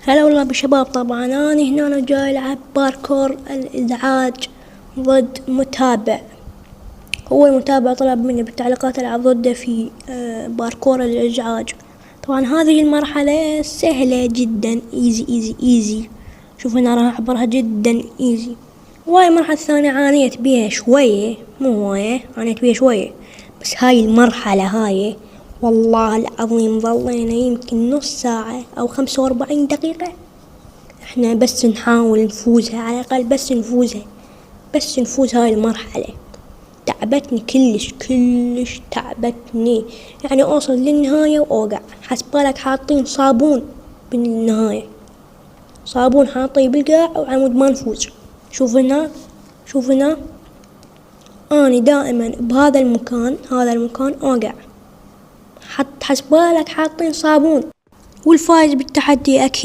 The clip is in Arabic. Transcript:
هلا والله بشباب. طبعا أنا هنا جاي ألعب باركور الإزعاج ضد متابع. هو المتابع طلب مني بالتعليقات ألعب ضده في باركور الإزعاج. طبعا هذه المرحلة سهلة جدا، ايزي ايزي ايزي. شوف هنا راح أعبرها جدا ايزي. وهاي المرحلة الثانية عانيت بيها شوية، مو هواية، عانيت بيها شوية، بس هاي المرحلة هاي والله العظيم ظلينا يمكن نص ساعة أو 45 دقيقة احنا بس نحاول نفوزها، على الأقل بس نفوزها، بس نفوز هاي المرحلة. تعبتني كلش تعبتني، يعني أوصل للنهاية وأوقع. حسبالك حاطين صابون بالنهاية، صابون حاطيه بالقاع وعمود ما نفوز. شوف هنا أني دائما بهذا المكان، هذا المكان أوقع. حسبالك حاطين صابون. والفايز بالتحدي أكيد